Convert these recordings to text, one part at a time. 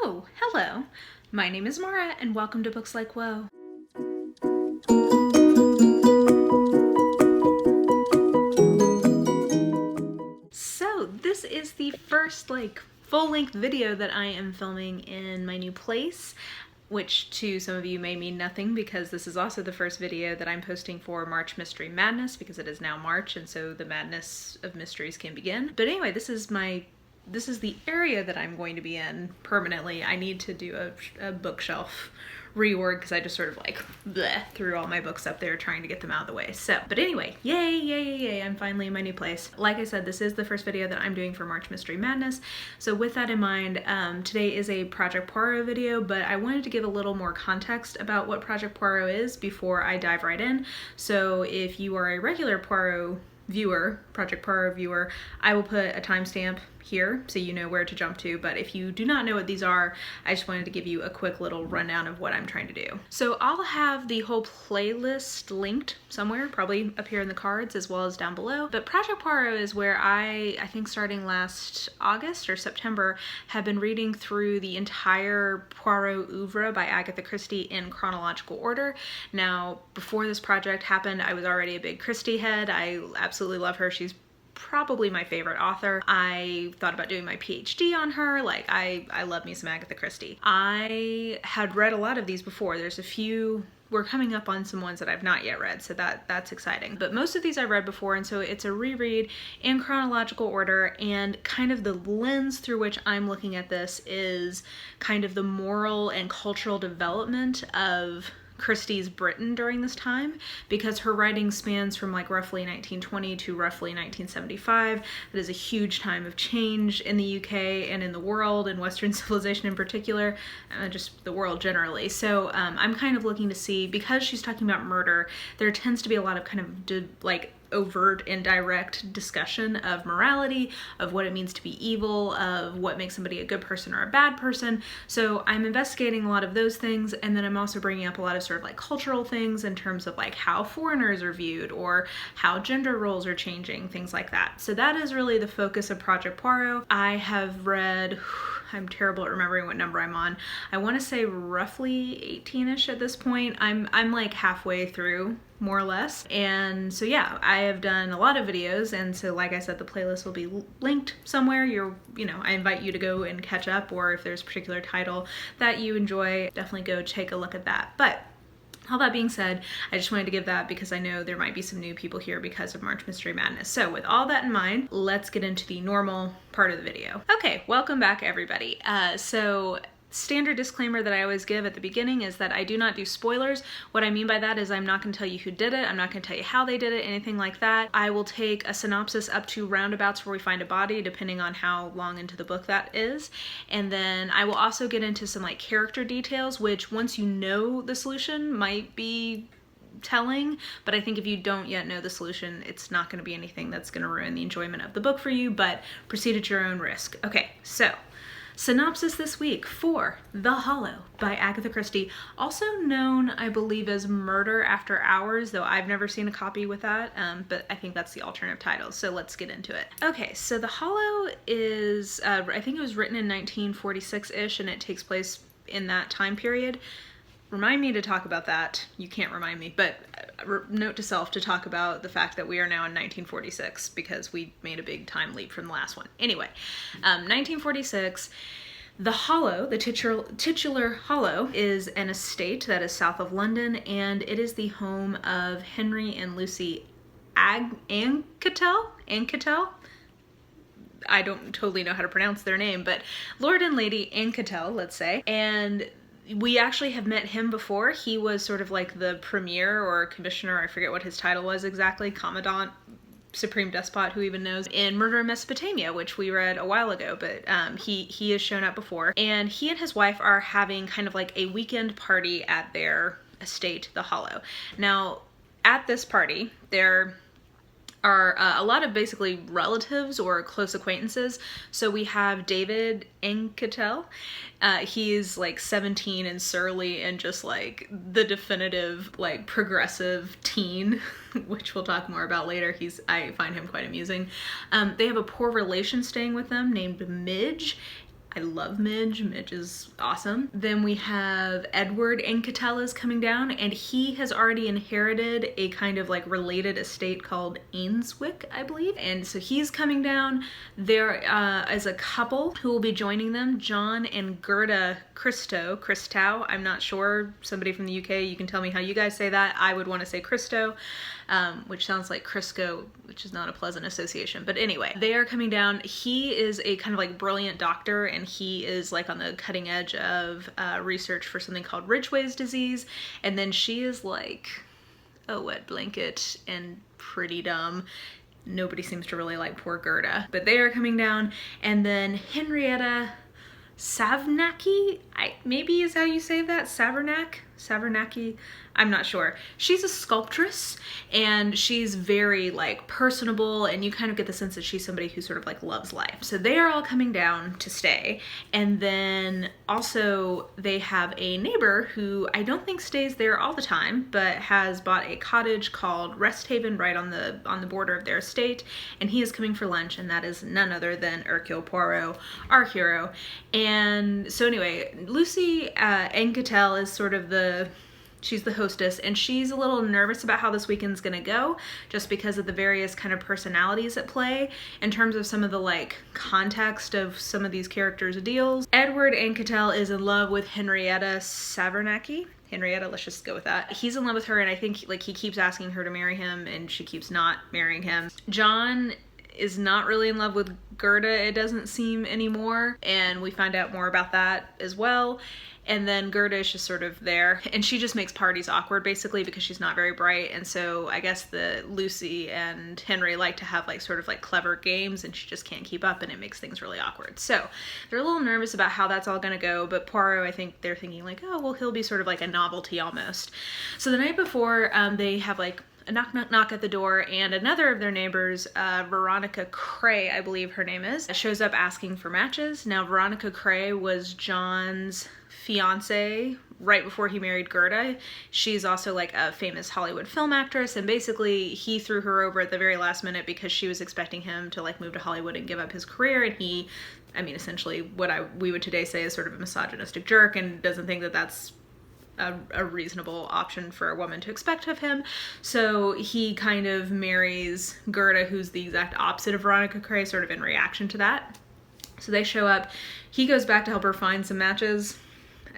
Oh, hello. My name is Mara and welcome to Books Like Whoa. So this is the first full-length video that I am filming in my new place, which to some of you may mean nothing because this is also the first video that I'm posting for March Mystery Madness because it is now March and so the madness of mysteries can begin. But anyway, this is the area that I'm going to be in permanently. I need to do a bookshelf reorg because I just sort of threw all my books up there trying to get them out of the way. So, but anyway, yay, I'm finally in my new place. Like I said, this is the first video that I'm doing for March Mystery Madness. So with that in mind, today is a Project Poirot video, but I wanted to give a little more context about what Project Poirot is before I dive right in. So if you are a regular Poirot viewer, Project Poirot viewer, I will put a timestamp here so you know where to jump to, but if you do not know what these are, I just wanted to give you a quick little rundown of what I'm trying to do. So I'll have the whole playlist linked somewhere, probably up here in the cards as well as down below, but Project Poirot is where I think starting last August or September, have been reading through the entire Poirot oeuvre by Agatha Christie in chronological order. Now, before this project happened, I was already a big Christie head. I absolutely love her. She's probably my favorite author. I thought about doing my PhD on her. I love me some Agatha Christie. I had read a lot of these before. There's a few, we're coming up on some ones that I've not yet read, so that's exciting. But most of these I read before, and so it's a reread in chronological order, and kind of the lens through which I'm looking at this is kind of the moral and cultural development of Christie's Britain during this time, because her writing spans from roughly 1920 to roughly 1975. It is a huge time of change in the UK and in the world, and Western civilization in particular, just the world generally. So I'm kind of looking to see, because she's talking about murder, there tends to be a lot of kind of overt and direct discussion of morality, of what it means to be evil, of what makes somebody a good person or a bad person. So I'm investigating a lot of those things, and then I'm also bringing up a lot of sort of cultural things in terms of how foreigners are viewed or how gender roles are changing, things like that. So that is really the focus of Project Poirot. I have read, I'm terrible at remembering what number I'm on. I want to say roughly 18-ish at this point. I'm halfway through, more or less. And so yeah, I have done a lot of videos, and so like I said, the playlist will be linked somewhere. I invite you to go and catch up, or if there's a particular title that you enjoy, definitely go take a look at that. But all that being said, I just wanted to give that because I know there might be some new people here because of March Mystery Madness. So with all that in mind, let's get into the normal part of the video. Okay, welcome back everybody. So standard disclaimer that I always give at the beginning is that I do not do spoilers. What I mean by that is I'm not going to tell you who did it, I'm not going to tell you how they did it, anything like that. I will take a synopsis up to roundabouts where we find a body, depending on how long into the book that is. And then I will also get into some character details, which once you know the solution might be telling, but I think if you don't yet know the solution, it's not going to be anything that's going to ruin the enjoyment of the book for you, but proceed at your own risk. Okay, so synopsis this week for The Hollow by Agatha Christie, also known, I believe, as Murder After Hours, though I've never seen a copy with that, but I think that's the alternative title, so let's get into it. Okay, so The Hollow is, I think it was written in 1946-ish, and it takes place in that time period. Remind me to talk about that. You can't remind me, but note to self to talk about the fact that we are now in 1946 because we made a big time leap from the last one. Anyway, 1946, The Hollow, the titular Hollow, is an estate that is south of London, and it is the home of Henry and Lucy Anketel? I don't totally know how to pronounce their name, but Lord and Lady Anketel, let's say, and we actually have met him before. He was sort of the premier or commissioner, I forget what his title was exactly, commandant, supreme despot, who even knows, in Murder in Mesopotamia, which we read a while ago, but he has shown up before. And he and his wife are having kind of a weekend party at their estate, The Hollow. Now, at this party, there are a lot of basically relatives or close acquaintances. So we have David Anketel. He's 17 and surly and just the definitive progressive teen, which we'll talk more about later. I find him quite amusing. They have a poor relation staying with them named Midge. I love Midge. Midge is awesome. Then we have Edward Anketel is coming down, and he has already inherited a kind of like related estate called Ainswick, I believe. And so he's coming down. There is a couple who will be joining them, John and Gerda Christow. I'm not sure. Somebody from the UK, you can tell me how you guys say that. I would want to say Christo, which sounds like Crisco, which is not a pleasant association. But anyway, they are coming down. He is a kind of like brilliant doctor, and he is like on the cutting edge of research for something called Ridgway's disease. And then she is like a wet blanket and pretty dumb. Nobody seems to really like poor Gerda, but they are coming down. And then Henrietta Savnacki, maybe is how you say that, Savernacki, I'm not sure. She's a sculptress, and she's very like personable, and you kind of get the sense that she's somebody who sort of like loves life. So they are all coming down to stay. And then also they have a neighbor who I don't think stays there all the time, but has bought a cottage called Rest Haven right on the border of their estate, and he is coming for lunch, and that is none other than Hercule Poirot, our hero. And so anyway, Lucy Anketel is sort of she's the hostess, and she's a little nervous about how this weekend's gonna go, just because of the various kind of personalities at play in terms of some of the like context of some of these characters' deals. Edward Anketel is in love with Henrietta Savernacki. Henrietta, let's just go with that. He's in love with her, and I think like he keeps asking her to marry him, and she keeps not marrying him. John is not really in love with Gerda, it doesn't seem anymore, and we find out more about that as well. And then Gerda is just sort of there, and she just makes parties awkward basically because she's not very bright. And so I guess Lucy and Henry like to have like sort of like clever games, and she just can't keep up, and it makes things really awkward. So they're a little nervous about how that's all gonna go, but Poirot, I think they're thinking like, oh, well, he'll be sort of like a novelty almost. So the night before, they have like a knock, knock, knock at the door, and another of their neighbors, Veronica Cray, I believe her name is, shows up asking for matches. Now, Veronica Cray was John's fiance right before he married Gerda. She's also like a famous Hollywood film actress, and basically he threw her over at the very last minute because she was expecting him to like move to Hollywood and give up his career, and he, I mean, essentially what we would today say is sort of a misogynistic jerk, and doesn't think that that's a reasonable option for a woman to expect of him. So he kind of marries Gerda, who's the exact opposite of Veronica Cray, sort of in reaction to that. So they show up. He goes back to help her find some matches.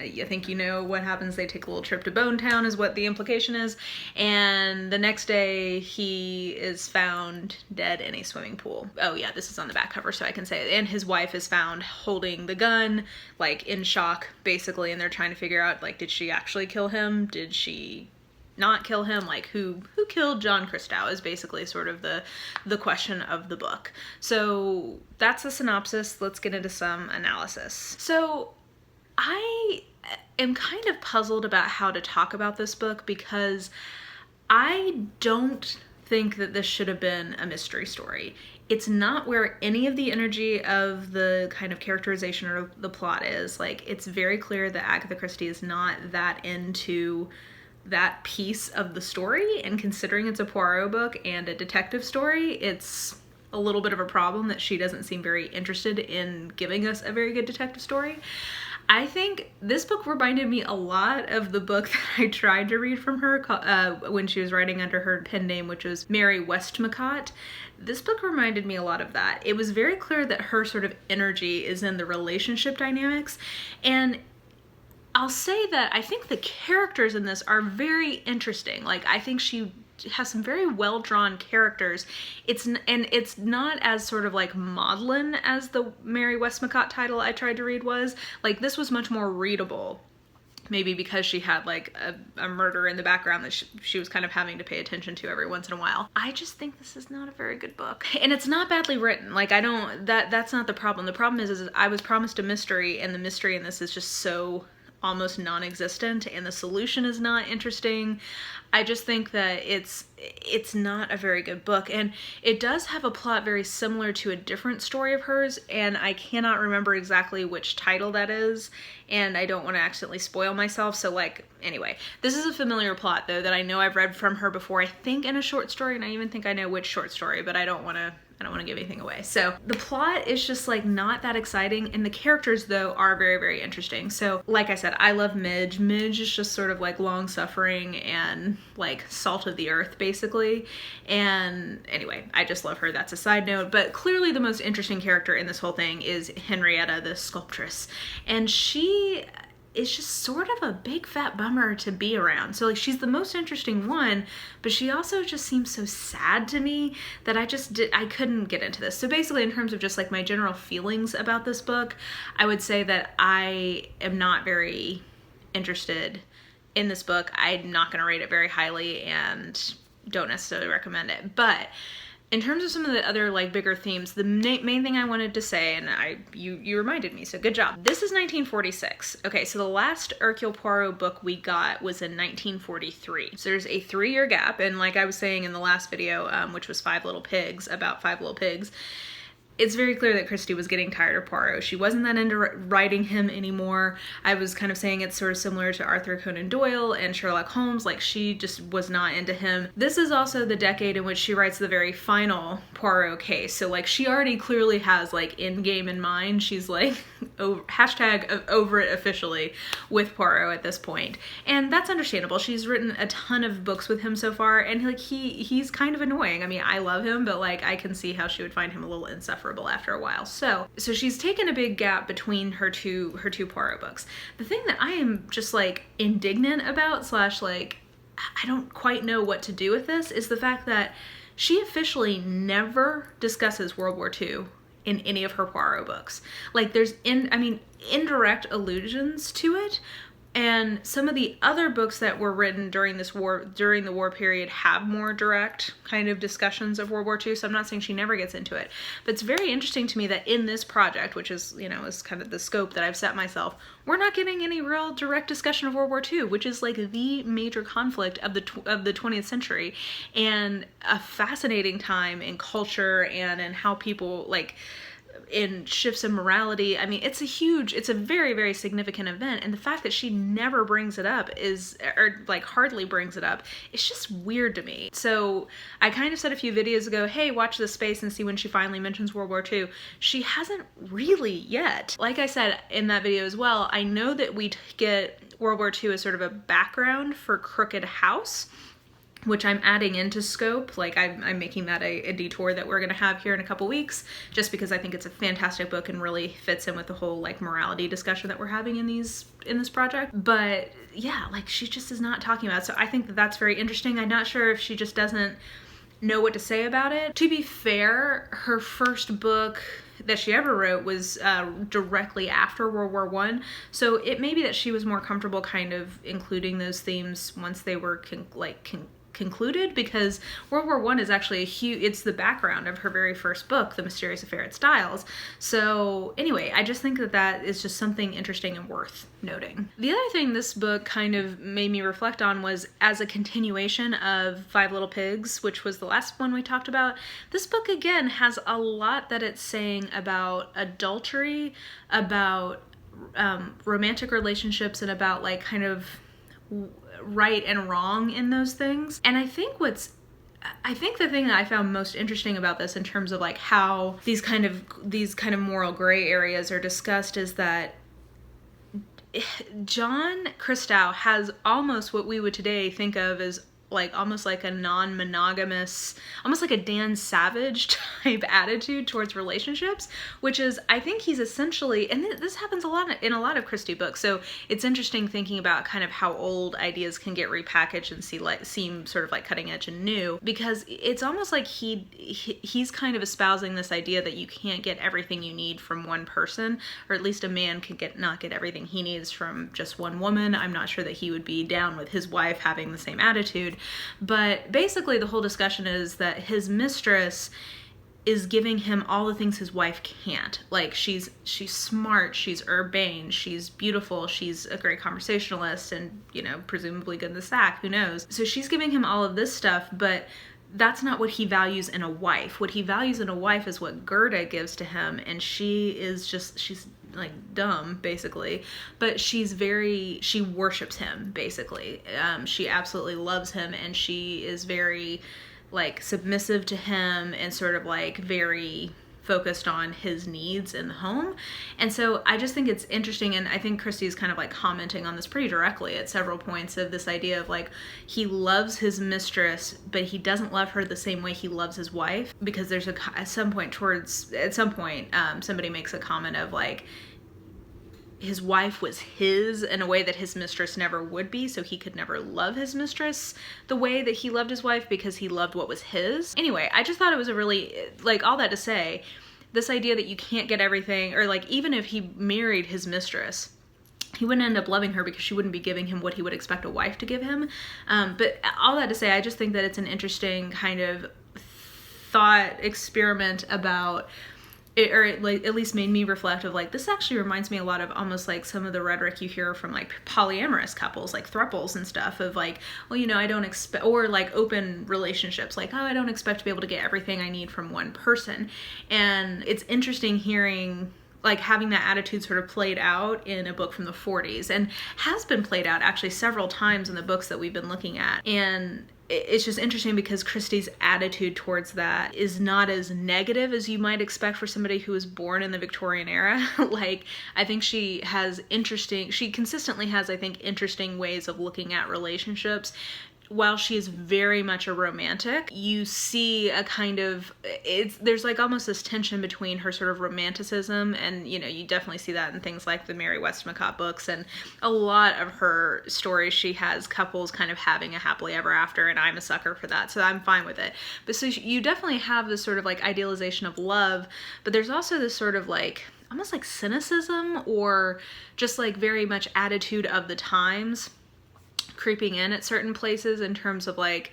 I think you know what happens. They take a little trip to Bone Town is what the implication is. And the next day he is found dead in a swimming pool. Oh yeah, this is on the back cover so I can say it. And his wife is found holding the gun, like in shock basically, and they're trying to figure out like, did she actually kill him? Did she not kill him? Like who killed John Christow is basically sort of the question of the book. So that's the synopsis. Let's get into some analysis. So I am kind of puzzled about how to talk about this book because I don't think that this should have been a mystery story. It's not where any of the energy of the kind of characterization or the plot is. Like, it's very clear that Agatha Christie is not that into that piece of the story, and considering it's a Poirot book and a detective story, it's a little bit of a problem that she doesn't seem very interested in giving us a very good detective story. I think this book reminded me a lot of the book that I tried to read from her when she was writing under her pen name, which was Mary Westmacott. This book reminded me a lot of that. It was very clear that her sort of energy is in the relationship dynamics, and I'll say that I think the characters in this are very interesting. Like, I think she has some very well-drawn characters. It's not as sort of like maudlin as the Mary Westmacott title I tried to read was. Like, this was much more readable, maybe because she had like a murder in the background that she was kind of having to pay attention to every once in a while. I just think this is not a very good book, and it's not badly written. Like, I don't, that's not the problem. The problem is I was promised a mystery, and the mystery in this is just so almost non-existent, and the solution is not interesting. I just think that it's not a very good book, and it does have a plot very similar to a different story of hers, and I cannot remember exactly which title that is, and I don't want to accidentally spoil myself. So like, anyway, this is a familiar plot though that I know I've read from her before, I think in a short story, and I even think I know which short story, but I don't want to I don't want to give anything away. So the plot is just like not that exciting, and the characters though are very, very interesting. So like I said, I love Midge. Midge is just sort of like long-suffering and like salt of the earth basically. And anyway, I just love her. That's a side note. But clearly the most interesting character in this whole thing is Henrietta, the sculptress. And she is just sort of a big fat bummer to be around. So like she's the most interesting one, but she also just seems so sad to me that I couldn't get into this. So basically in terms of just like my general feelings about this book, I would say that I am not very interested in this book. I'm not going to rate it very highly and don't necessarily recommend it. But in terms of some of the other like bigger themes, the main thing I wanted to say, and you reminded me, so good job. This is 1946. Okay, so the last Hercule Poirot book we got was in 1943. So there's a 3-year gap, and like I was saying in the last video, which was about Five Little Pigs, it's very clear that Christie was getting tired of Poirot. She wasn't that into writing him anymore. I was kind of saying it's sort of similar to Arthur Conan Doyle and Sherlock Holmes, like she just was not into him. This is also the decade in which she writes the very final Poirot case. So like she already clearly has like Endgame in mind. She's like over it officially with Poirot at this point. And that's understandable. She's written a ton of books with him so far, and like he's kind of annoying. I mean, I love him, but like I can see how she would find him a little insufferable after a while. So she's taken a big gap between her two Poirot books. The thing that I am just like indignant about / like I don't quite know what to do with this is the fact that she officially never discusses World War II in any of her Poirot books. Like there's indirect allusions to it, and some of the other books that were written during the war period have more direct kind of discussions of World War II, so I'm not saying she never gets into it. But it's very interesting to me that in this project, which is, you know, is kind of the scope that I've set myself, we're not getting any real direct discussion of World War II, which is like the major conflict of the 20th century, and a fascinating time in culture and in how people like in shifts in morality. I mean, it's a very, very significant event, and the fact that she never brings it up or like hardly brings it up, it's just weird to me. So I kind of said a few videos ago, hey, watch this space and see when she finally mentions World War II. She hasn't really yet. Like I said in that video as well, I know that we get World War II as sort of a background for Crooked House, which I'm adding into scope. Like I'm making that a detour that we're gonna have here in a couple weeks, just because I think it's a fantastic book and really fits in with the whole like morality discussion that we're having in this project. But yeah, like she just is not talking about it. So I think that that's very interesting. I'm not sure if she just doesn't know what to say about it. To be fair, her first book that she ever wrote was directly after World War I, so it may be that she was more comfortable kind of including those themes once they were concluded, because World War I is actually it's the background of her very first book, The Mysterious Affair at Styles. So anyway, I just think that that is just something interesting and worth noting. The other thing this book kind of made me reflect on was, as a continuation of Five Little Pigs, which was the last one we talked about, this book again has a lot that it's saying about adultery, about romantic relationships, and about like kind of right and wrong in those things. And I think the thing that I found most interesting about this in terms of like how these kind of moral gray areas are discussed is that John Christou has almost what we would today think of as like almost like a non-monogamous, almost like a Dan Savage type attitude towards relationships, which is, I think he's essentially, and this happens a lot in a lot of Christie books, so it's interesting thinking about kind of how old ideas can get repackaged and seem sort of like cutting edge and new, because it's almost like he's kind of espousing this idea that you can't get everything you need from one person, or at least a man can not get everything he needs from just one woman. I'm not sure that he would be down with his wife having the same attitude. But basically the whole discussion is that his mistress is giving him all the things his wife can't. Like she's smart, she's urbane, she's beautiful, she's a great conversationalist, and, you know, presumably good in the sack, who knows. So she's giving him all of this stuff, but that's not what he values in a wife. What he values in a wife is what Gerda gives to him, and she's like dumb basically, but she worships him basically. She absolutely loves him, and she is very like submissive to him and sort of like very focused on his needs in the home. And so I just think it's interesting, and I think Christie's kind of like commenting on this pretty directly at several points, of this idea of like, he loves his mistress, but he doesn't love her the same way he loves his wife, because there's at some point somebody makes a comment of like, his wife was his in a way that his mistress never would be, so he could never love his mistress the way that he loved his wife because he loved what was his. Anyway, I just thought it was a really, like, all that to say, this idea that you can't get everything, or like, even if he married his mistress, he wouldn't end up loving her because she wouldn't be giving him what he would expect a wife to give him. But all that to say, I just think that it's an interesting kind of thought experiment about, or it like at least made me reflect of like, this actually reminds me a lot of almost like some of the rhetoric you hear from like polyamorous couples, like thruples and stuff, of like, well, you know, I don't expect, or like open relationships, like, oh, I don't expect to be able to get everything I need from one person. And it's interesting hearing, like, having that attitude sort of played out in a book from the 40s, and has been played out actually several times in the books that we've been looking at. And it's just interesting because Christie's attitude towards that is not as negative as you might expect for somebody who was born in the Victorian era. Like, I think she consistently has, I think, interesting ways of looking at relationships. While she is very much a romantic, you see a kind of, there's like almost this tension between her sort of romanticism, and, you know, you definitely see that in things like the Mary Westmacott books, and a lot of her stories, she has couples kind of having a happily ever after, and I'm a sucker for that, so I'm fine with it. But so you definitely have this sort of like idealization of love, but there's also this sort of like, almost like cynicism, or just like very much attitude of the times creeping in at certain places, in terms of like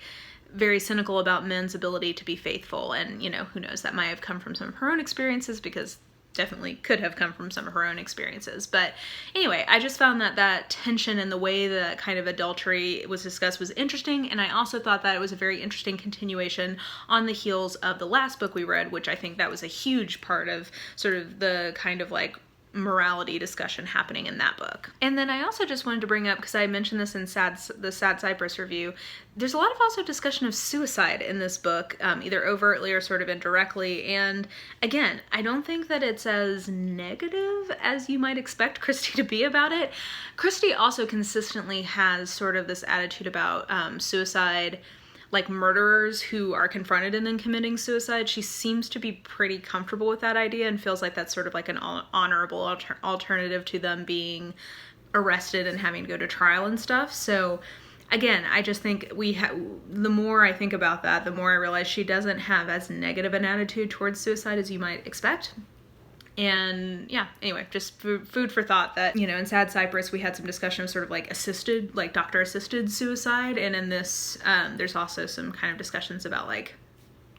very cynical about men's ability to be faithful. And, you know, who knows, that might have come from some of her own experiences, because definitely could have come from some of her own experiences. But anyway, I just found that that tension and the way that kind of adultery was discussed was interesting, and I also thought that it was a very interesting continuation on the heels of the last book we read, which I think that was a huge part of sort of the kind of like morality discussion happening in that book. And then I also just wanted to bring up, because I mentioned this in the Sad Cypress review, there's a lot of also discussion of suicide in this book, either overtly or sort of indirectly. And again, I don't think that it's as negative as you might expect Christie to be about it. Christie also consistently has sort of this attitude about suicide, like murderers who are confronted and then committing suicide. She seems to be pretty comfortable with that idea, and feels like that's sort of like an honorable alternative to them being arrested and having to go to trial and stuff. So again, I just think the more I think about that, the more I realize she doesn't have as negative an attitude towards suicide as you might expect. And yeah, anyway, just food for thought that, you know, in Sad Cypress we had some discussion of sort of like assisted, like doctor-assisted suicide, and in this there's also some kind of discussions about like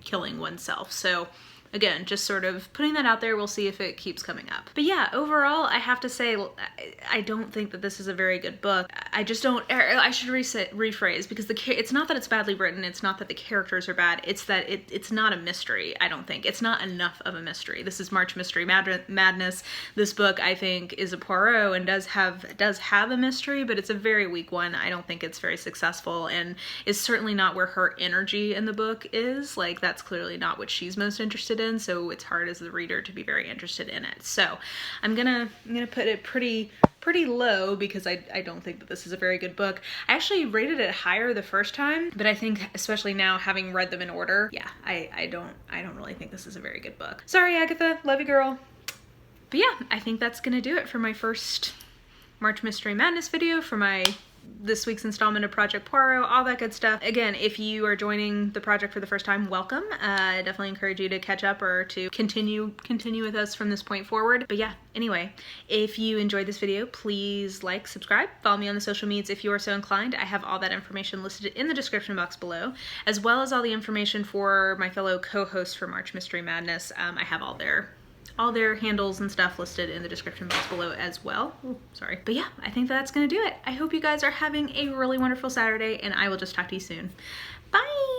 killing oneself. So again, just sort of putting that out there. We'll see if it keeps coming up. But yeah, overall, I have to say, I don't think that this is a very good book. I just don't, I should rephrase, because it's not that it's badly written, it's not that the characters are bad, it's that it's not a mystery, I don't think. It's not enough of a mystery. This is March Mystery Madness. This book, I think, is a Poirot and does have a mystery, but it's a very weak one. I don't think it's very successful, and is certainly not where her energy in the book is. Like, that's clearly not what she's most interested in, so it's hard as the reader to be very interested in it. So I'm gonna put it pretty low, because I don't think that this is a very good book. I actually rated it higher the first time, but I think especially now, having read them in order, yeah, I don't really think this is a very good book. Sorry, Agatha, love you, girl. But yeah, I think that's gonna do it for my first March Mystery Madness video, for this week's installment of Project Poirot, all that good stuff. Again, if you are joining the project for the first time, welcome. I definitely encourage you to catch up, or to continue with us from this point forward. But yeah, anyway, if you enjoyed this video, please like, subscribe, follow me on the social medias if you are so inclined. I have all that information listed in the description box below, as well as all the information for my fellow co-hosts for March Mystery Madness. I have all their handles and stuff listed in the description box below as well. Ooh, sorry. But yeah, I think that's gonna do it. I hope you guys are having a really wonderful Saturday, and I will just talk to you soon. Bye!